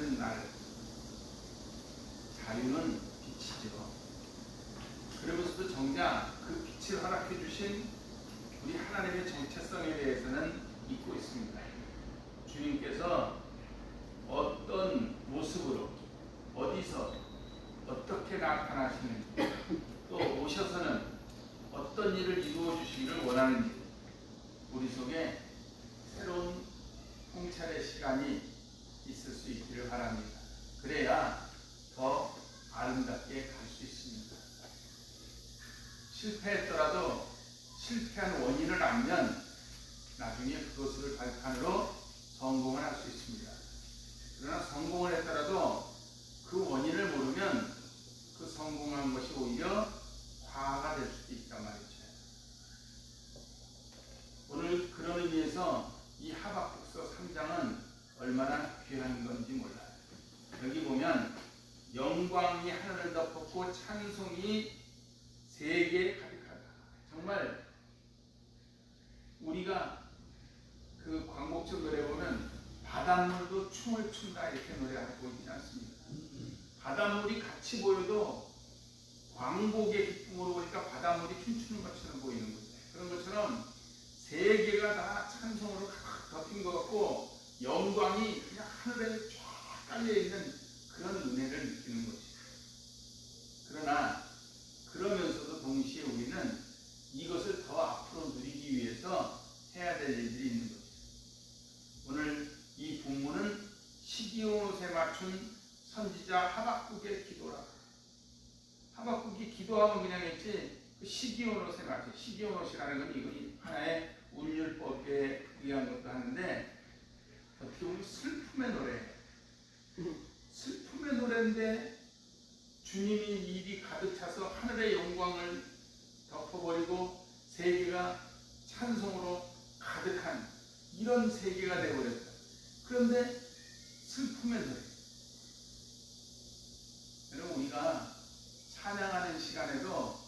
밝은 날, 자유는 빛이죠. 그러면서도 정작 그 빛을 허락해 주신 우리 하나님의 정체성에 대해서는 잊고 있습니다. 주님께서 어떤 모습으로 어디서 어떻게 나타나시는지, 또 오셔서는 어떤 일을 이루어 주시기를 원하는지 우리 속에 새로운 통찰의 시간이 있을 수 있기를 바랍니다. 그래야 더 아름답게 갈 수 있습니다. 실패했더라도 실패한 원인을 알면 나중에 그것을 발판으로 성공을 할 수 있습니다. 그러나 성공을 했더라도 그 원인을 모르면 그 성공한 것이 오히려 화가 될 수도 있단 말이죠. 오늘 그런 의미에서 이 하박국서 3장은 얼마나 귀한 건지 몰라요. 여기 보면 영광이 하늘을 덮었고 찬송이 세계에 가득하다. 정말 우리가 그 광복절 노래 보면 바닷물도 춤을 춘다 이렇게 노래하고 있지 않습니까? 바닷물이 같이 보여도 광복의 기쁨으로 보니까 바닷물이 춤추는 것처럼 보이는 거죠. 그런 것처럼 세계가 다 찬송으로 가득 덮인 것 같고 영광이 그냥 하늘에 쫙 깔려있는 그런 은혜를 느끼는 거죠. 그러나 그러면서도 동시에 우리는 이것을 더 앞으로 누리기 위해서 해야 될 일들이 있는 거죠. 오늘 이 본문은 시기온 옷에 맞춘 선지자 하박국의 기도라. 하박국이 기도하면 그냥 했지 그 시기온 옷에 맞춰. 시기온 옷이라는 건 이거 하나의 운율법에 의한 것도 하는데 어떻게 보면 슬픔의 노래. 슬픔의 노래인데 주님이 일이 가득 차서 하늘의 영광을 덮어버리고 세계가 찬송으로 가득한 이런 세계가 되어버렸다. 그런데 슬픔의 노래. 여러분 우리가 찬양하는 시간에도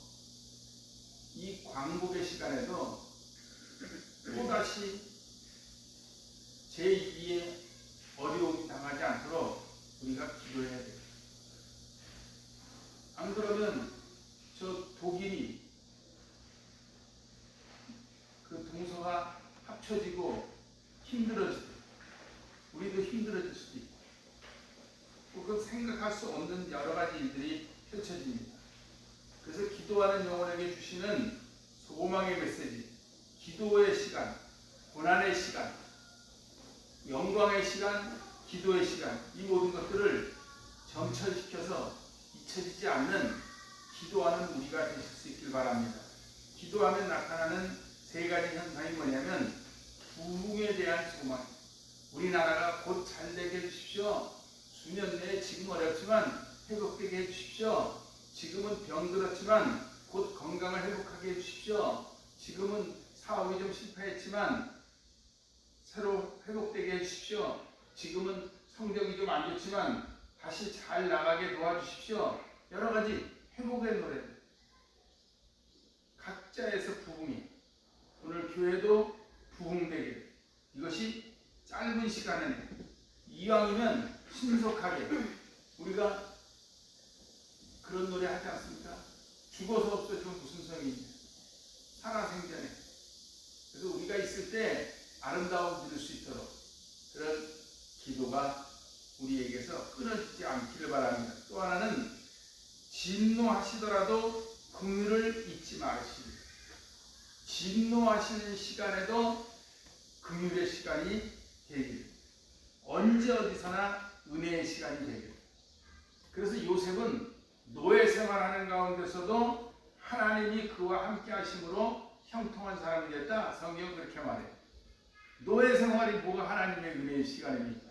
이 광복의 시간에도 또다시 제2의 어려움이 당하지 않도록 우리가 기도해야 돼요. 안 그러면 저 독일이 그 동서가 합쳐지고 힘들어질 때 우리도 힘들어질 수도 있고 그 생각할 수 없는 여러 가지 일들이 펼쳐집니다. 그래서 기도하는 영혼에게 주시는 소망의 메시지, 기도의 시간, 고난의 시간, 영광의 시간, 기도의 시간, 이 모든 것들을 점철시켜서 잊혀지지 않는 기도하는 우리가 되실 수 있길 바랍니다. 기도하면 나타나는 세 가지 현상이 뭐냐면 부흥에 대한 소망. 우리나라가 곧 잘되게 해주십시오. 수년 내에 지금 어렵지만 회복되게 해주십시오. 지금은 병들었지만 곧 건강을 회복하게 해주십시오. 지금은 사업이 좀 실패했지만 새로 회복되게 해주십시오. 지금은 성적이 좀 안 좋지만 다시 잘 나가게 도와주십시오. 여러 가지 회복의 노래. 각자에서 부흥이. 오늘 교회도 부흥되게. 이것이 짧은 시간에 이왕이면 신속하게. 우리가 그런 노래 하지 않습니까? 죽어서 없어지면 무슨 소용이 있냐. 살아생전에. 그래서 우리가 있을 때 아름다움 누릴 수 있도록 그런 기도가 우리에게서 끊어지지 않기를 바랍니다. 또 하나는 진노하시더라도 긍휼을 잊지 마시고 진노하시는 시간에도 긍휼의 시간이 되길. 언제 어디서나 은혜의 시간이 되길. 그래서 요셉은 노예 생활하는 가운데서도 하나님이 그와 함께 하심으로 형통한 사람이 됐다. 성경은 그렇게 말해요. 노예 생활이 뭐가 하나님의 은혜의 시간입니까?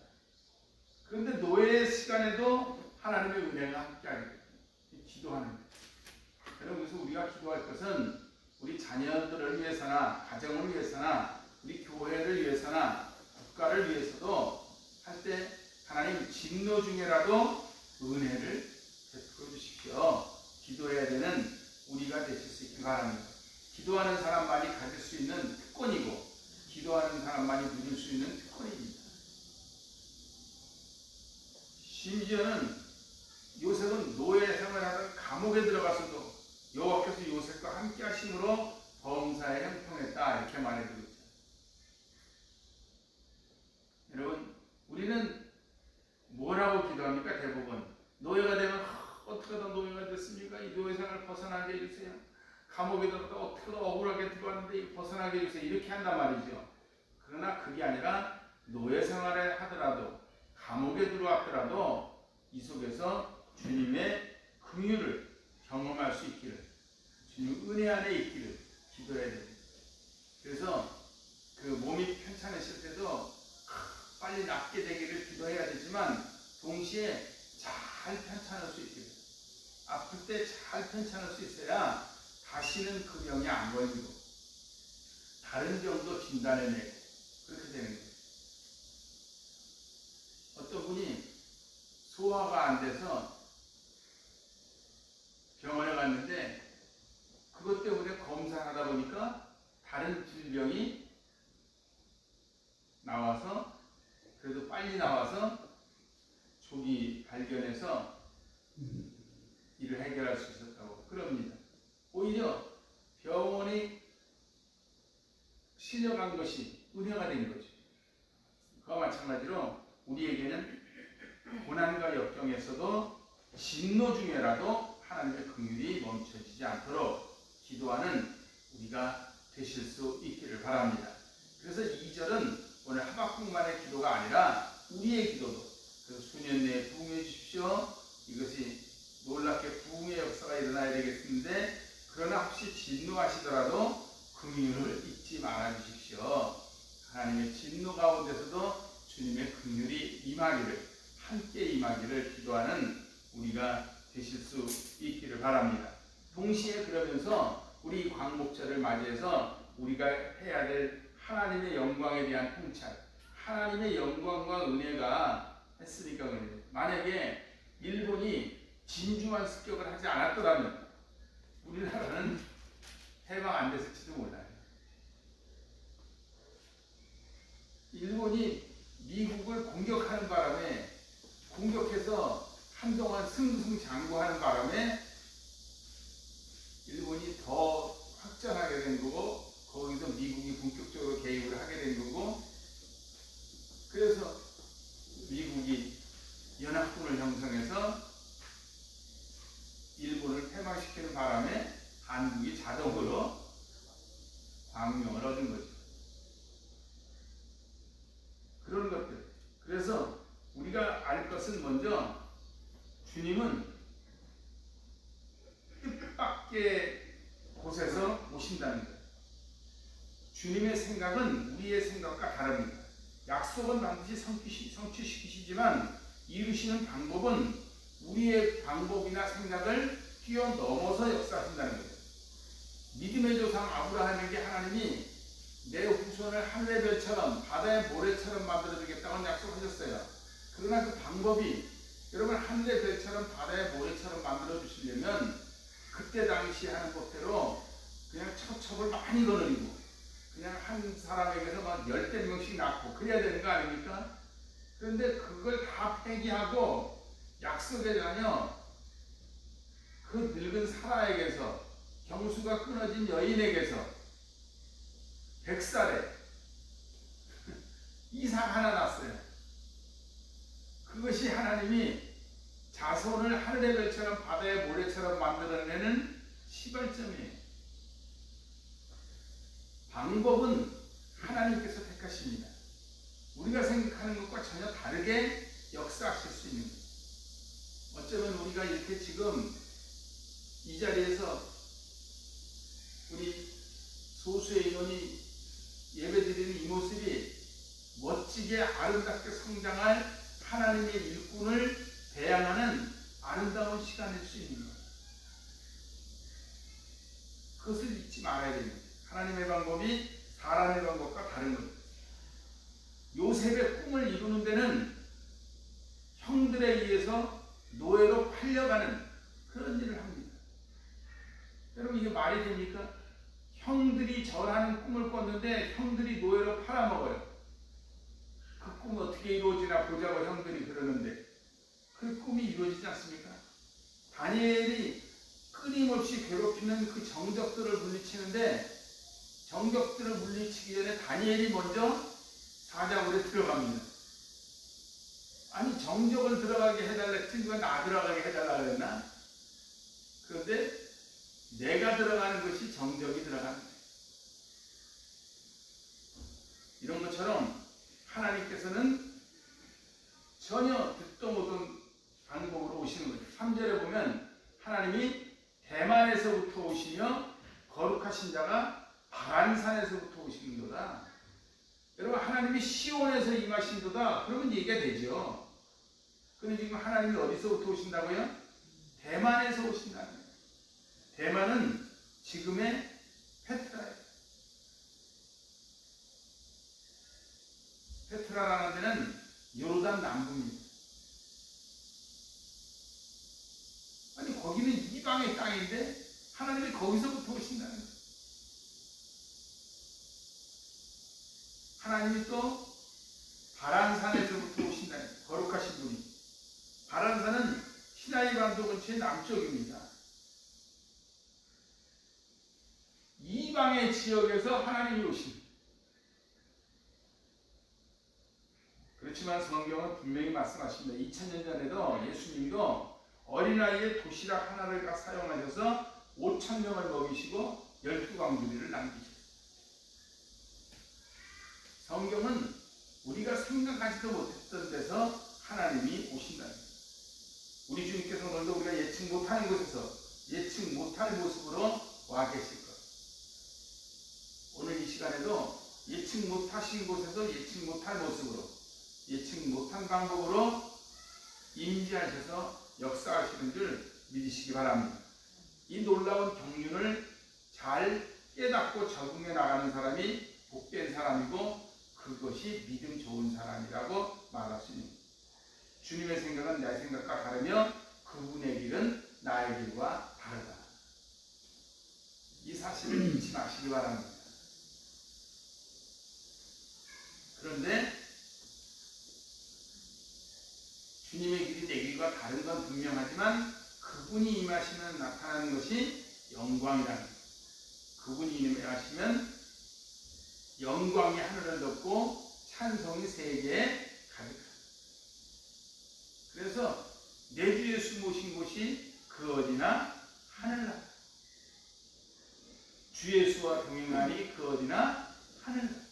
그런데 노예의 시간에도 하나님의 은혜가 함께 하게 돼요. 기도하는 거예요. 여러분, 그래서 우리가 기도할 것은 우리 자녀들을 위해서나 가정을 위해서나 우리 교회를 위해서나 국가를 위해서도 할 때 하나님 진노 중에라도 은혜를 베풀어 주십시오. 기도해야 되는 우리가 되실 수 있기 바랍니다. 기도하는 사람만이 가질 수 있는 특권이고 기도하는 사람만이 누릴 수 있는 특권입니다. 2절은 요셉은 노예 생활하던 감옥에 들어가서도 여호와께서 요셉과 함께 하심으로 범사에 형통했다 이렇게 말해주고 있죠. 여러분 우리는 뭐라고 기도합니까? 대부분 노예가 되면 어떻게 하다 노예가 됐습니까? 이 노예 생활을 벗어나게 해주세요. 감옥에 들어가 어떻게 억울하게 들어왔는데 벗어나게 해주세요. 이렇게 한단 말이죠. 그러나 그게 아니라 노예 생활을 하더라도 감옥에 들어왔더라도 이 속에서 주님의 긍휼을 경험할 수 있기를, 주님 은혜 안에 있기를 기도해야 됩니다. 그래서 그 몸이 편찮으실 때도 빨리 낫게 되기를 기도해야 되지만 동시에 잘 편찮을 수 있기를, 아플 때 잘 편찮을 수 있어야 다시는 그 병이 안 걸리고 다른 병도 진단해내고 그렇게 되는 거예요. 어떤 분이 소화가 안 돼서 병원에 갔는데 그것 때문에 검사를 하다 보니까 다른 질병이 나와서 그래도 빨리 나와서 조기 발견해서 이를 해결할 수 있었다고 그럽니다. 오히려 병원이 실려간 것이 은혜가 된 거죠. 그와 마찬가지로 우리에게는 고난과 역경에서도 진노 중에라도 하나님의 긍휼이 멈춰지지 않도록 기도하는 우리가 되실 수 있기를 바랍니다. 그래서 2절은 오늘 하박국만의 기도가 아니라 우리의 기도도 수년 내에 부흥해 주십시오. 이것이 놀랍게 부흥의 역사가 일어나야 되겠는데 그러나 혹시 진노하시더라도 긍휼을 잊지 말아 주십시오. 하나님의 진노 가운데서도 주님의 긍휼이 임하기를, 함께 임하기를 기도하는 우리가 되실 수 있기를 바랍니다. 동시에 그러면서 우리 광복절을 맞이해서 우리가 해야 될 하나님의 영광에 대한 통찰, 하나님의 영광과 은혜가 했으니까 그래요. 만약에 일본이 진중한 습격을 하지 않았더라면 우리나라는 해방 안 됐을지도 몰라요. 일본이 미국을 공격하는 바람에, 공격해서 한동안 승승장구하는 바람에 일본이 더 확장하게 된 거고 거기서 미국이 본격적으로 개입을 하게 된 거고, 그래서 미국이 연합군을 형성해서 일본을 패망시키는 바람에 한국이 자동으로 광명을 얻은 거죠. 그런 것들. 그래서 우리가 알 것은 먼저 주님은 뜻밖의 곳에서 오신다는 거예요. 주님의 생각은 우리의 생각과 다릅니다. 약속은 반드시 성취시키시지만 이루시는 방법은 우리의 방법이나 생각을 뛰어넘어서 역사하신다는 거예요. 믿음의 조상 아브라함에게 하나님이 내 후손을 하늘의 별처럼 바다의 모래처럼 만들어주겠다고 약속하셨어요. 그러나 그 방법이, 여러분 하늘의 별처럼 바다의 모래처럼 만들어주시려면 그때 당시 하는 법대로 그냥 첩첩을 많이 거느리고 그냥 한 사람에게서 막 10대 명씩 낳고 그래야 되는 거 아닙니까? 그런데 그걸 다 폐기하고 약속에 가며 그 늙은 사라에게서, 경수가 끊어진 여인에게서 100살에 이삭 하나 낳았어요. 그것이 하나님이 자손을 하늘의 별처럼 바다의 모래처럼 만들어내는 시발점이에요. 방법은 하나님께서 택하십니다. 우리가 생각하는 것과 전혀 다르게 역사하실 수 있는 거예요. 어쩌면 우리가 이렇게 지금 이 자리에서 우리 소수의 인원이 예배드리는 이 모습이 멋지게 아름답게 성장할 하나님의 일꾼을 배양하는 아름다운 시간일 수 있는 거예요. 그것을 잊지 말아야 됩니다. 하나님의 방법이 사람의 방법과 다른 거예요. 요셉의 꿈을 이루는 데는 형들에 의해서 노예로 팔려가는 그런 일을 합니다. 여러분 이게 말이 됩니까? 형들이 절하는 꿈을 꿨는데 형들이 노예로 팔아먹어요. 그 꿈이 어떻게 이루어지나 보자고 형들이 그러는데 그 꿈이 이루어지지 않습니까? 다니엘이 끊임없이 괴롭히는 그 정적들을 물리치는데, 정적들을 물리치기 전에 다니엘이 먼저 사자굴에 들어갑니다. 아니, 정적을 들어가게 해달라 했지 누가 나 들어가게 해달라 그랬나? 그런데 내가 들어가는 것이 정적이 들어가는 거예요. 이런 것처럼 하나님께서는 전혀 듣도 못한 방법으로 오시는 거죠. 3절에 보면 하나님이 대만에서부터 오시며 거룩하신 자가 바란산에서부터 오시는도다. 여러분, 하나님이 시온에서 임하신도다. 그러면 얘기가 되죠. 그런데 지금 하나님이 어디서부터 오신다고요? 대만에서 오신다는 거예요. 대만은 지금의 페트라예요. 페트라라는 데는 요르단 남부입니다. 아니, 거기는 이방의 땅인데 하나님이 거기서부터 오신다는 거예요. 하나님이 또 바란산에서부터 오신다는 거예요. 거룩하신 분이. 바란산은 시나이 반도 근처의 남쪽입니다. 이방의 지역에서 하나님이 오십니다. 그렇지만 성경은 분명히 말씀하십니다. 2000년 전에도 예수님도 어린아이의 도시락 하나를 사용하셔서 5,000명을 먹이시고 12광주리를 남기셨어요. 성경은 우리가 생각하지도 못했던 데서 하나님이 오신다는 거예요. 우리 주님께서 오늘도 우리가 예측 못하는 곳에서 예측 못할 모습으로 와 계실 거예요. 오늘 이 시간에도 예측 못하신 곳에서 예측 못할 모습으로, 예측 못한 방법으로 임재하셔서 역사하시는 줄 믿으시기 바랍니다. 이 놀라운 경륜을 잘 깨닫고 적응해 나가는 사람이 복된 사람이고, 그것이 믿음 좋은 사람이라고 말할 수 있습니다. 주님의 생각은 내 생각과 다르며 그분의 길은 나의 길과 다르다. 이 사실을 잊지 마시기 바랍니다. 그런데 주님의 길이 내 길과 다른 건 분명하지만 그분이 임하시면 나타나는 것이 영광이라는 거예요. 그분이 임하시면 영광이 하늘을 덮고 찬송이 세계에 가득합니다. 그래서 내 주 예수 모신 곳이 그 어디나 하늘나라. 주 예수와 동행하니 그 어디나 하늘나라.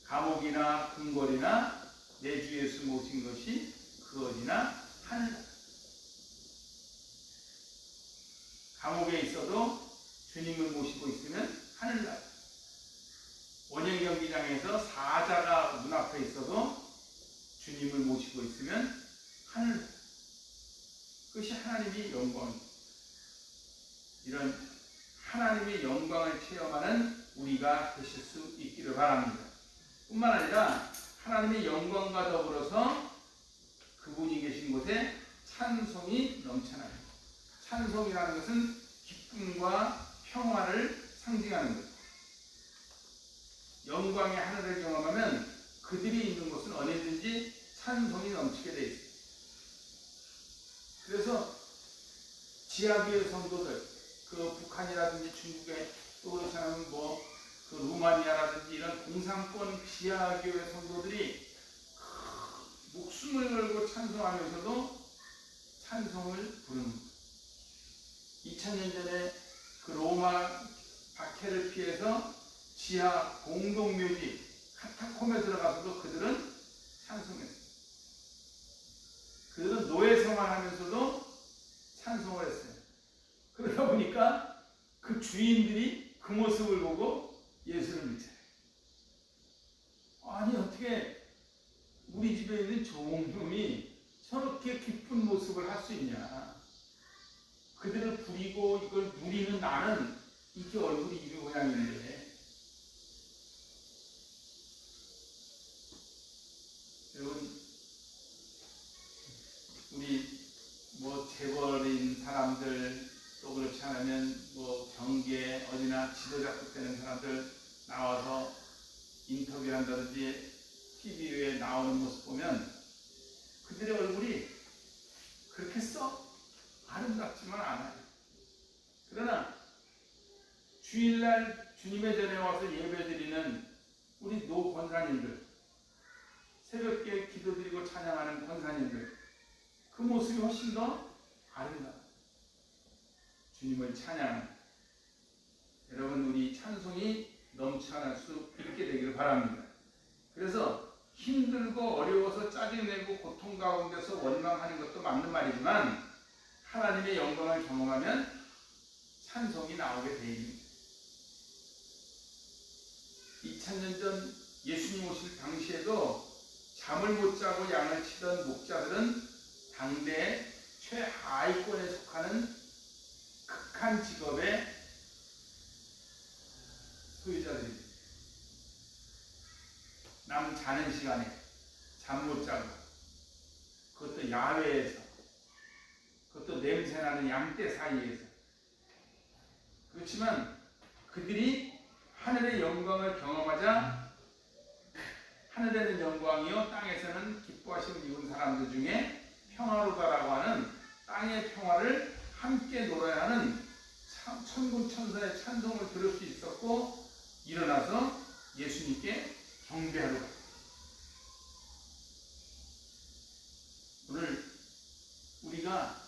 감옥이나 궁궐이나 내 주 예수 모신 것이 그 어디나 하늘나라. 감옥에 있어도 주님을 모시고 있으면 하늘나라. 원형 경기장에서 사자가 문 앞에 있어도 주님을 모시고 있으면 하늘. 그것이 하나님의 영광입니다. 이런 하나님의 영광을 체험하는 우리가 되실 수 있기를 바랍니다. 뿐만 아니라 하나님의 영광과 더불어서 그분이 계신 곳에 찬송이 넘쳐나요. 찬송이라는 것은 기쁨과 평화를 상징하는 것. 영광의 하늘을 경험하면 그들이 있는 곳은 어디든지 찬송이 넘치게 되어 있습니다. 그래서 지하교회 성도들, 그 북한이라든지 중국에 또 그렇지 않으면 그 루마니아라든지 이런 공산권 지하교회 성도들이 목숨을 걸고 찬송하면서도 찬송을 부르는 거예요. 2000년 전에 그 로마 박해를 피해서 지하 공동묘지 카타콤에 들어가서도 그들은 찬송했어요. 그들은 노예 생활하면서도 찬송을 했어요. 그러다 보니까 그 주인들이 그 모습을 보고 예수를 믿어요. 아니, 어떻게 우리 집에 있는 좋은 놈이 저렇게 기쁜 모습을 할 수 있냐. 그들을 부리고 이걸 누리는 나는 이게 얼굴이 이 모양인데. 여러분, 우리 재벌인 사람들, 또 그렇지 않으면 경계 어디나 지도자급 되는 사람들 나와서 인터뷰한다든지 TV에 나오는 모습 보면 그들의 얼굴이 그렇게 썩 아름답지만 않아요. 그러나 주일날 주님의 전에 와서 예배드리는 우리 노 권사님들, 새벽에 기도드리고 찬양하는 권사님들, 그 모습이 훨씬 더 아름다워요. 주님을 찬양하는, 여러분 우리 찬송이 넘쳐날 수 있게 되기를 바랍니다. 그래서 힘들고 어려워서 짜증내고 고통 가운데서 원망하는 것도 맞는 말이지만 하나님의 영광을 경험하면 찬송이 나오게 되어 있습니다. 2000년 전 예수님 오실 당시에도 잠을 못 자고 양을 치던 목자들은 당대의 최하위권에 속하는 극한 직업의 소유자들입니다. 남 자는 시간에 잠 못 자고, 그것도 야외에서, 그것도 냄새나는 양떼 사이에서. 그렇지만 그들이 하늘의 영광을 경험하자 하늘에는 영광이요 땅에서는 기뻐하심을 입은 사람들 중에 평화로다라고 하는 땅의 평화를 함께 놀아야 하는 천군 천사의 찬송을 들을 수 있었고, 일어나서 예수님께 경배하러 갔습니다. 오늘 우리가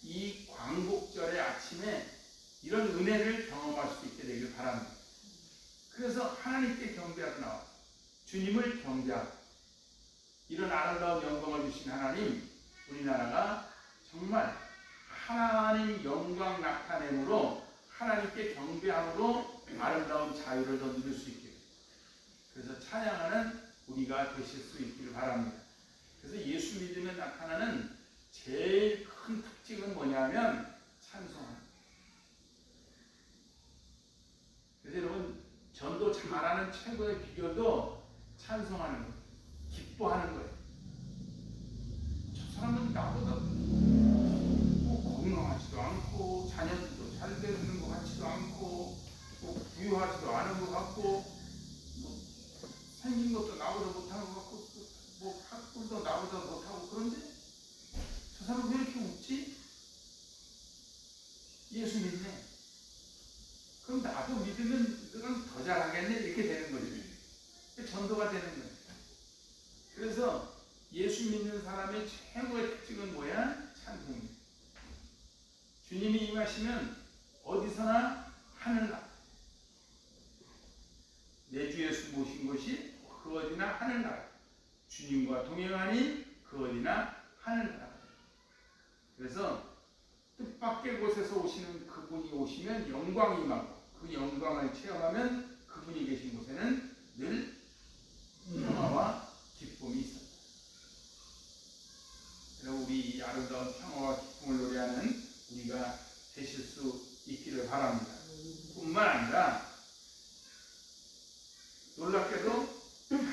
이 광복절의 아침에 이런 은혜를 경험할 수 있게 되길 바랍니다. 그래서 하나님께 경배하러 나와 주님을 경배하고, 이런 아름다운 영광을 주신 하나님, 우리나라가 정말 하나님 영광 나타냄으로 하나님께 경배함으로 아름다운 자유를 더 누릴 수 있게, 그래서 찬양하는 우리가 되실 수 있기를 바랍니다. 그래서 예수 믿으면 나타나는 제일 큰 특징은 뭐냐면 찬송하는 거예요. 그래서 여러분, 전도 잘하는 최고의 비결도 찬송하는 거예요. 기뻐하는 거예요. 저 사람은 나보다 뭐 건강하지도 않고 자녀들도 잘 되는 것 같지도 않고 뭐 부유하지도 않은 것 같고 뭐 생긴 것도 나보다 못한 것 같고 뭐 학벌도 나보다 못하고, 그런데 저 사람은 왜 이렇게 웃지? 예수 믿네. 그럼 나도 믿으면 너는 더 잘하겠네, 이렇게 되는 거죠. 전도가 되는 거예요. 그래서 예수 믿는 사람의 최고의 특징은 뭐야? 찬송입니다. 주님이 임하시면 어디서나 하늘나라, 내 주 예수 모신 곳이 그 어디나 하늘나라, 주님과 동행하니 그 어디나 하늘나라. 그래서 뜻밖의 곳에서 오시는 그분이 오시면 영광이 임하고, 그 영광을 체험하면 그분이 계신 곳에는 늘 평화와 기쁨이 있습니다. 그래서 우리 이 아름다운 평화와 기쁨을 노래하는 우리가 되실 수 있기를 바랍니다. 뿐만 아니라 놀랍게도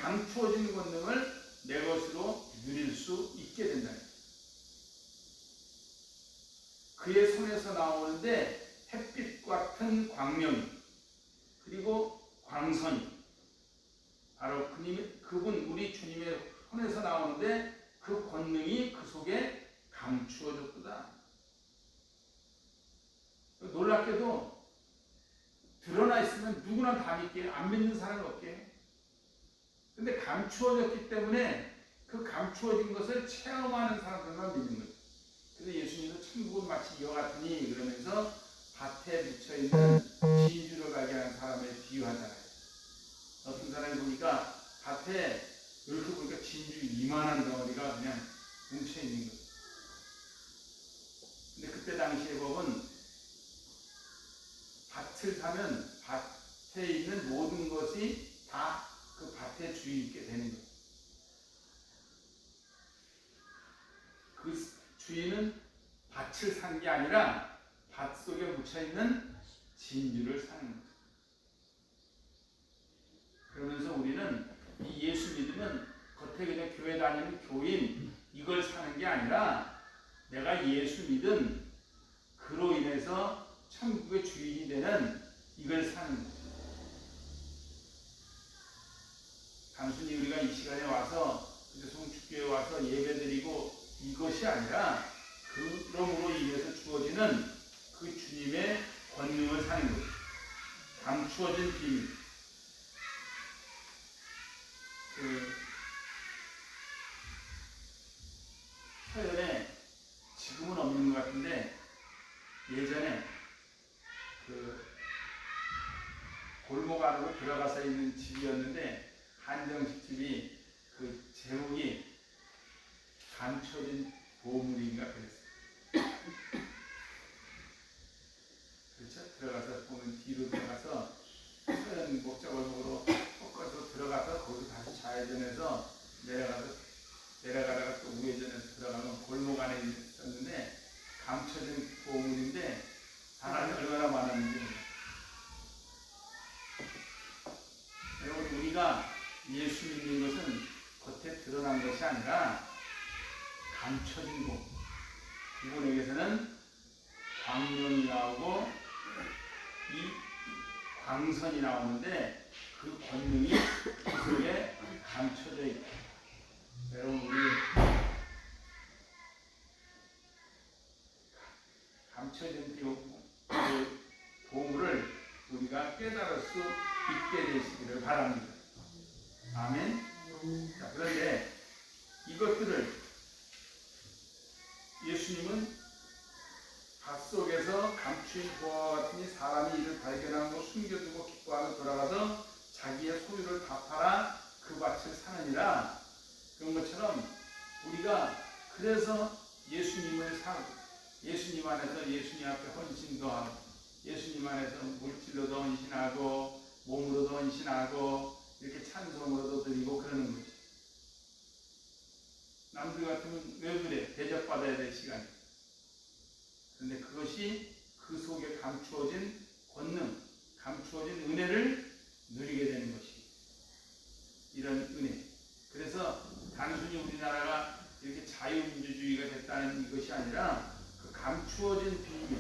감추어진 권능을 내 것으로 누릴 수 있게 된다. 그의 손에서 나오는데 햇빛 같은 광명이, 그리고 광선이, 바로 그분 우리 주님의 손에서 나오는데 그 권능이 그 속에 감추어졌구나. 놀랍게도 드러나 있으면 누구나 다 믿게, 안 믿는 사람이 없게. 근데 감추어졌기 때문에 그 감추어진 것을 체험하는 사람들만 믿는 거죠. 그래서 예수님도 천국은 마치 이와 같으니 그러면서 밭에 묻혀있는 진주를 발견한 사람에 비유하잖아요. 어떤 사람이 보니까 밭에 이렇게 보니까 진주 이만한 덩어리가 그냥 뭉쳐있는 거죠. 근데 그때 당시의 법은 밭을 사면 밭에 있는 모든 것이 다 그 밭의 주인께 되는 거예요. 그 주인은 밭을 산 게 아니라 밭 속에 묻혀있는 진주를 사는 거죠. 그러면서 우리는 이 예수 믿으면 겉에 그냥 교회 다니는 교인 이걸 사는 게 아니라 내가 예수 믿은 그로 인해서 천국의 주인이 되는 이걸 사는 거죠. 단순히 우리가 이 시간에 와서 송축기 이것이 아니라 그러므로 인해서 주어지는 그 주님의 권능을 사는 거죠. 감추어진 비밀. 서연에 지금은 없는 것 같은데 예전에 골목 안으로 들어가서 있는 집이었는데 한정식 집이 제목이 감춰진 보물인가 그랬어요. 그렇죠? 들어가서 보면 뒤로 들어가서 서연 목자골목으로 꺾어서 들어가서 거기서 다시 좌회전해서 내려가다가 또 우회전해서 들어가면 골목 안에 있었는데 감춰진 보물인데 사람이 얼마나 많았는지 여러분 우리가 예수 믿는 것은 겉에 드러난 것이 아니라 감춰진 것. 이번에게서는 광명이 나오고 이 광선이 나오는데 그 권능이 그 속에 감춰져 있다. 여러분 우리 감춰진 그 보물을 우리가 깨달을 수 있게 되시기를 바랍니다. 아멘. 자, 그런데 이것들을 예수님은 밭속에서 감추인 보화와 같으니 사람이 이를 발견하고 숨겨두고 기뻐하며 돌아가서 자기의 소유를 다 팔아 그 밭을 사느니라. 그런 것처럼 우리가 그래서 예수님을 사고 예수님 안에서 예수님 앞에 헌신도 하고 예수님 안에서 물질로도 헌신하고 몸으로도 헌신하고 이렇게 찬송으로도 드리고 그러는 거죠. 남들 같으면 왜 그래? 대접받아야 될 시간. 그런데 그것이 그 속에 감추어진 권능, 감추어진 은혜를 누리게 되는 것이 이런 은혜. 그래서 단순히 우리나라가 이렇게 자유민주주의가 됐다는 이것이 아니라 그 감추어진 비밀,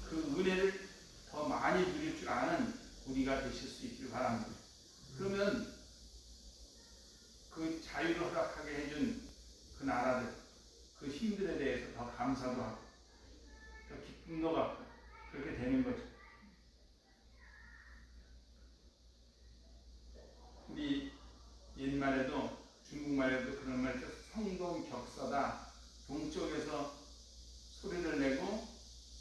그 은혜를 더 많이 누릴 줄 아는 우리가 되실 수 있길 바랍니다. 그러면 그 자유를 허락하게 해준 그 나라들, 그 힘들에 대해서 더 감사도 하고 더 기쁨도 갖고 그렇게 되는 거죠. 우리 옛말에도 중국말에도 그런 말 있죠. 성동격서다. 동쪽에서 소리를 내고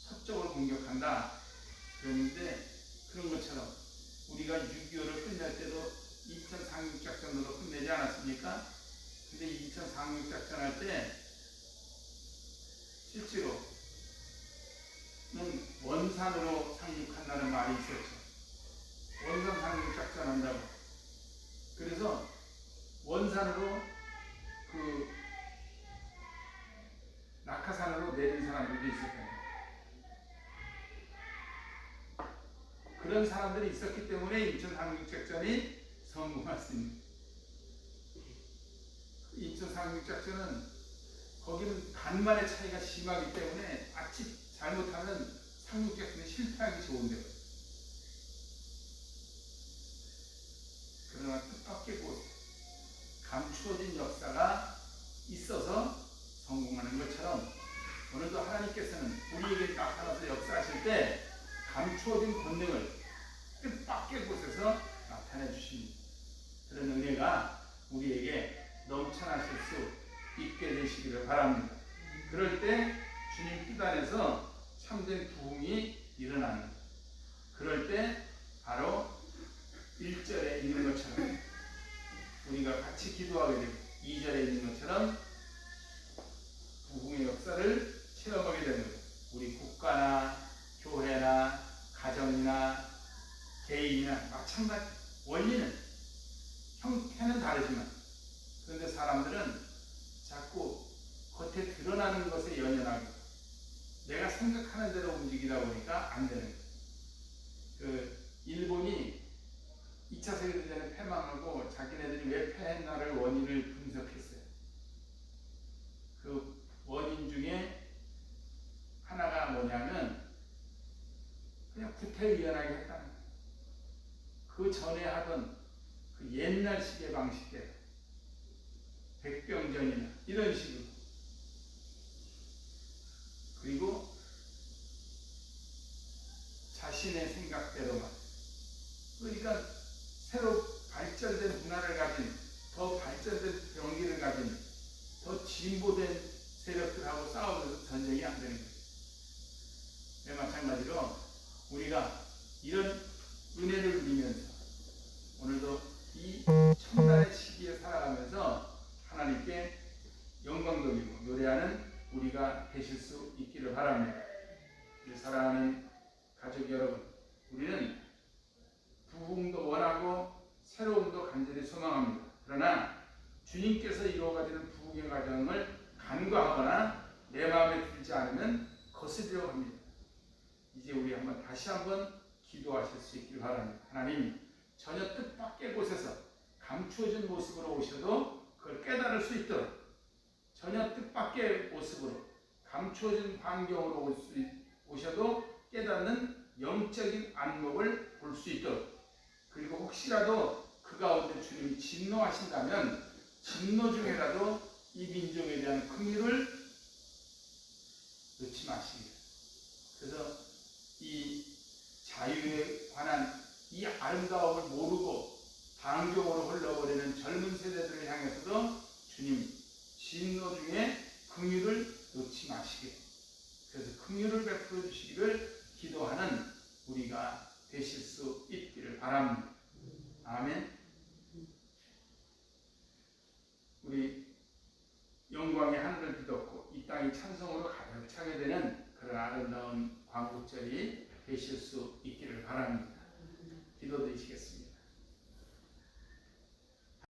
서쪽을 공격한다. 그랬는데 그런 것처럼 우리가 6.25를 끝낼 때도 인천 상륙작전으로 끝내지 않았습니까? 근데 인천 상륙작전 할 때 실제로는 원산으로 상륙한다는 말이 있었죠. 원산 상륙작전 한다고. 그래서 원산으로 낙하산으로 내린 사람들도 있을 거예요. 그런 사람들이 있었기 때문에 인천 상륙작전이 성공할 수 있는 거예요. 인천 상륙작전은 거기는 간만의 차이가 심하기 때문에 아치 잘못하면 상륙작전이 실패하기 좋은데요. 그러나 뜻밖의 곳 감추어진 역사가 있어서 성공하는 것처럼 오늘도 하나님께서는 우리에게 나타나서 역사하실 때 감추어진 권능을 뜻밖의 곳에서 나타내 주십니다. 그런 은혜가 우리에게 넘쳐나실 수 있게 되시기를 바랍니다. 그럴 때 주님 뜻 안에서 참된 부흥이 일어나는 거예요. 그럴 때 바로 1절에 있는 것처럼 우리가 같이 기도하게 되고 2절에 있는 것처럼 부흥의 역사를 체험하게 되는 거예요. 우리 국가나 교회나 가정이나 개인이나 마찬가지. 원리는 형태는 다르지만 그런데 사람들은 자꾸 겉에 드러나는 것에 연연하고 내가 생각하는 대로 움직이다 보니까 안 되는 거예요. 일본이 2차 세계대전에 패망하고 자기네들이 왜 패했나를 원인을 분석했어요. 그 원인 중에 하나가 뭐냐면 그냥 구태의연하게 했다는 거예요. 그 전에 하던 그 옛날식의 방식대로 백병전이나 이런 식으로 싸워도 전쟁이 안 되는 거예요. 네, 마찬가지로 우리가 이런 은혜를 누리면서 오늘도 이 첨단의 시기에 살아가면서 하나님께 영광 돌리고 노래하는 우리가 되실 수 있기를 바랍니다. 우리 사랑하는 가족 여러분, 우리는 부흥도 원하고 새로움도 간절히 소망합니다. 그러나 주님께서 이루어가지는 부흥의 과정을 간과하거나 내 마음에 들지 않으면 거스리려고 합니다. 이제 우리 다시 한번 기도하실 수 있길 바랍니다. 하나님, 전혀 뜻밖의 곳에서 감추어진 모습으로 오셔도 그걸 깨달을 수 있도록, 전혀 뜻밖의 모습으로 감추어진 환경으로 오셔도 깨닫는 영적인 안목을 볼 수 있도록, 그리고 혹시라도 그 가운데 주님이 진노하신다면 진노 중에라도 이 민족에 대한 긍휼을 놓지 마시길. 그래서 이 자유에 관한 이 아름다움을 모르고 방종으로 흘러버리는 젊은 세대들을 향해서도 주님 진노 중에 긍휼을 놓지 마시길. 그래서 긍휼을 베풀어 주시기를 기도하는 우리가 되실 수 있기를 바랍니다. 아멘. 우리 영광의 하늘을 뒤덮고 이 땅이 찬송으로 가득 차게 되는 그런 아름다운 광복절이 되실 수 있기를 바랍니다. 기도드리시겠습니다.